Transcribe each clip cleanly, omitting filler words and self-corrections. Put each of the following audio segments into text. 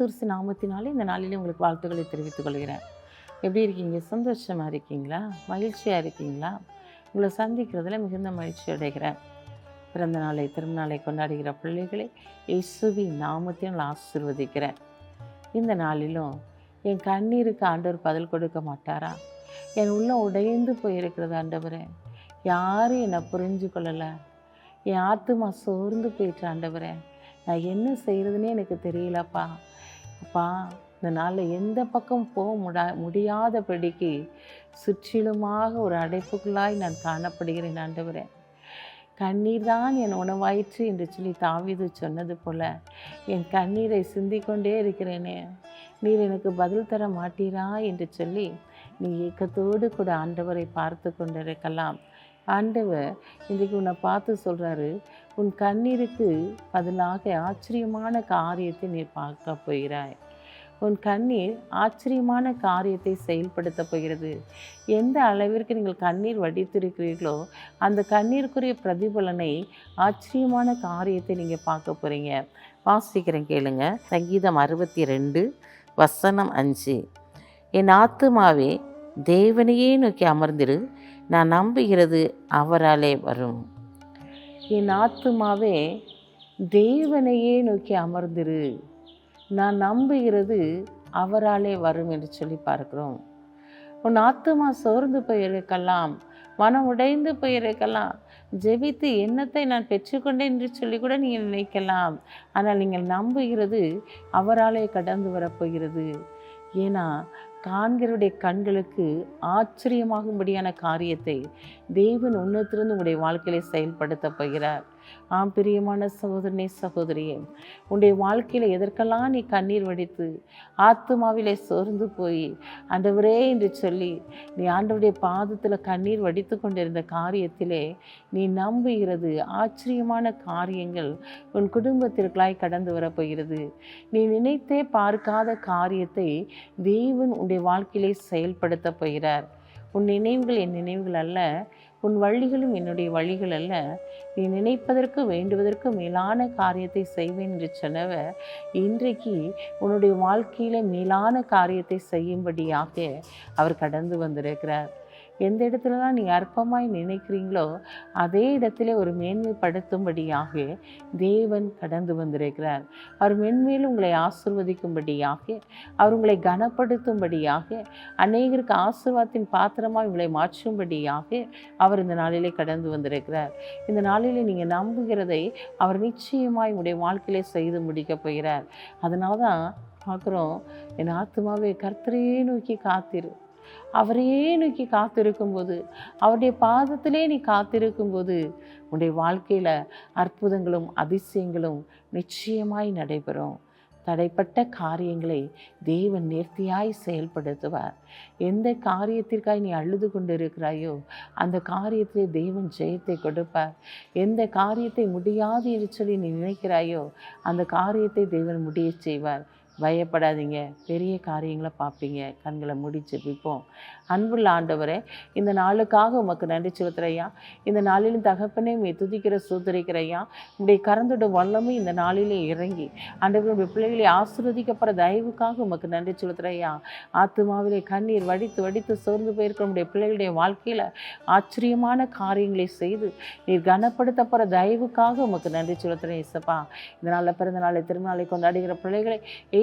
இயேசு நாமத்தினாலே இந்த நாளிலே உங்களுக்கு வாழ்த்துக்களை தெரிவித்துக் கொள்கிறேன். எப்படி இருக்கீங்க? சந்தோஷமாக இருக்கீங்களா? மகிழ்ச்சியாக இருக்கீங்களா? உங்களை சந்திக்கிறதுல மிகுந்த மகிழ்ச்சி அடைகிறேன். பிறந்த நாளை திருநாளை கொண்டாடுகிற பிள்ளைகளை இயேசுவின் நாமத்தில் ஆசீர்வதிக்கிறேன். இந்த நாளிலும் என் கண்ணீருக்கு ஆண்டவர் பதில் கொடுக்க மாட்டாரா? என் உள்ளம் உடைந்து போயிருக்கிறது ஆண்டவரே. யாரும் என்னை புரிஞ்சு கொள்ளலை. என் ஆத்துமா சோர்ந்து போயிட்டு ஆண்டவரே. நான் என்ன செய்கிறதுனே எனக்கு தெரியலப்பா. அப்பா, இந்த நாளில் எந்த பக்கம் போக முடியாதபடிக்கு சுற்றிலுமாக ஒரு அடைப்புக்குள்ளாய் நான் காணப்படுகிறேன் ஆண்டவரே. கண்ணீர் தான் என் உணவாயிற்று என்று சொல்லி தாவீது சொன்னது போல என் கண்ணீரை சிந்திக்கொண்டே இருக்கிறேனே. நீர் எனக்கு பதில் தர மாட்டீரா என்று சொல்லி நீ ஏக்கத்தோடு கூட ஆண்டவரை பார்த்து கொண்டிருக்கலாம். ஆண்டவர் இன்றைக்கு உன்னை பார்த்து சொல்கிறாரு, உன் கண்ணீருக்கு பதிலாக ஆச்சரியமான காரியத்தை நீ பார்க்க போகிறாய். உன் கண்ணீர் ஆச்சரியமான காரியத்தை செயல்படுத்த போகிறது. எந்த அளவிற்கு நீங்கள் கண்ணீர் வடித்திருக்கிறீர்களோ அந்த கண்ணீருக்குரிய பிரதிபலனை ஆச்சரியமான காரியத்தை நீங்கள் பார்க்க போகிறீங்க. வாசிக்கிறேன் கேளுங்க. சங்கீதம் 62 வசனம் 5. என் ஆத்துமாவே தேவனையே நோக்கி அமர்ந்திரு, நான் நம்புகிறது அவராலே வரும். என் ஆத்துமாவே தேவனையே நோக்கி அமர்ந்திரு, நான் நம்புகிறது அவராலே வரும் என்று சொல்லி பார்க்கிறோம். உன் ஆத்துமா சோர்ந்து போயிருக்கலாம், மனம் உடைந்து போயிருக்கலாம். ஜெபித்து எண்ணத்தை நான் பெற்றுக்கொண்டேன் என்று சொல்லி கூட நீங்கள் நினைக்கலாம். ஆனால் நீங்கள் நம்புகிறது அவராலே கடந்து வரப்போகிறது. ஏன்னா காண்கிறவருடைய கண்களுக்கு ஆச்சரியமாகும்படியான காரியத்தை தேவன் உன்னத்திலிருந்து உங்களுடைய வாழ்க்கையிலே செயல்படுத்த போகிறார். பிரியமான சகோதரனே சகோதரியே, உன்னுடைய வாழ்க்கையில் எதற்கெல்லாம் நீ கண்ணீர் வடித்து ஆத்துமாவிலே சோர்ந்து போய் ஆண்டவரே என்று சொல்லி நீ ஆண்டவருடைய பாதத்தில் கண்ணீர் வடித்து கொண்டிருந்த காரியத்திலே நீ நம்புகிறது ஆச்சரியமான காரியங்கள் உன் குடும்பத்திற்குள்ளாய் கடந்து வரப்போகிறது. நீ நினைத்தே பார்க்காத காரியத்தை தேவன் உன்னுடைய வாழ்க்கையிலே செயல்படுத்த போகிறார். உன் நினைவுகள் என் நினைவுகள் அல்ல, உன் வழிகளும் என்னுடைய வழிகள் அல்ல. நீ நினைப்பதற்கு வேண்டுவதற்கு மேலான காரியத்தை செய்வேன் என்று சொன்னவர் இன்றைக்கு உன்னுடைய வாழ்க்கையில் மேலான காரியத்தை செய்யும்படியாக அவர் கடந்து வந்திருக்கிறார். எந்த இடத்துலலாம் நீ அற்பமாய் நினைக்கிறீங்களோ அதே இடத்துல ஒரு மேன்மைப்படுத்தும்படியாக தேவன் கடந்து வந்திருக்கிறார். அவர் மென்மேலும் உங்களை ஆசீர்வதிக்கும்படியாக, அவர் உங்களை கனப்படுத்தும்படியாக, அநேகருக்கு ஆசீர்வாதத்தின் பாத்திரமாக உங்களை மாற்றும்படியாக அவர் இந்த நாளிலே கடந்து வந்திருக்கிறார். இந்த நாளிலே நீங்கள் நம்புகிறதை அவர் நிச்சயமாய் உங்களுடைய வாழ்க்கையிலே செய்து முடிக்கப் போகிறார். அதனால தான் பார்க்குறோம், என் ஆத்துமாவே கர்த்தரையே நோக்கி காத்திரு. அவரையே நோக்கி காத்திருக்கும்போது, அவருடைய பாதத்திலே நீ காத்திருக்கும்போது உன்னுடைய வாழ்க்கையில் அற்புதங்களும் அதிசயங்களும் நிச்சயமாய் நடைபெறும். தடைப்பட்ட காரியங்களை தேவன் நேர்த்தியாய் செயல்படுத்துவார். எந்த காரியத்திற்காக நீ அழுது கொண்டு இருக்கிறாயோ அந்த காரியத்திலே தேவன் ஜெயத்தை கொடுப்பார். எந்த காரியத்தை முடியாது என்று சொல்லி நீ நினைக்கிறாயோ அந்த காரியத்தை தேவன் முடிய செய்வார். பயப்படாதீங்க, பெரிய காரியங்களை பார்ப்பீங்க. கண்களை மூடி ஜெபிப்போம். அன்புள்ள ஆண்டவரே, இந்த நாளுக்காக உமக்கு நன்றி செலுத்துறையா. இந்த நாளிலும் தகப்பனே உம்மை துதிக்கிற சோதரிக்கிறையா. உங்களுடைய கரந்தோட வல்லமை இந்த நாளிலே இறங்கி ஆண்டவருடைய பிள்ளைகளை ஆசீர்வதிக்கப்படுற தயவுக்காக உமக்கு நன்றி செலுத்துறையா. ஆத்துமாவிலே கண்ணீர் வடித்து வடித்து சோர்ந்து போயிருக்கிற உங்களுடைய பிள்ளைகளுடைய வாழ்க்கையில் ஆச்சரியமான காரியங்களை செய்து நீர் கனப்படுத்தப்படுற தயவுக்காக உமக்கு நன்றி செலுத்துறேன் இயேசப்பா. இந்த நாளில் பிறந்த நாளை திருநாளை கொண்டாடுகிற பிள்ளைகளை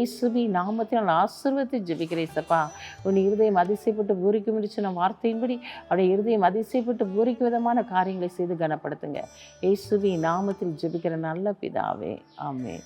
இயேசுவின் நாமத்தில் நான் ஆசீர்வதித்து ஜெபிக்கிறேன் இயேசப்பா. உன் இருதயம் அதிசயப்பட்டு பூரிக்கும் என்று சொன்ன வார்த்தையின்படி அவருடைய இருதயம் அதிசயப்பட்டு பூரிக்கும் விதமான காரியங்களை செய்து கனப்படுத்துங்க. இயேசுவின் நாமத்தில் ஜெபிக்கிற நல்ல பிதாவே, ஆமென்.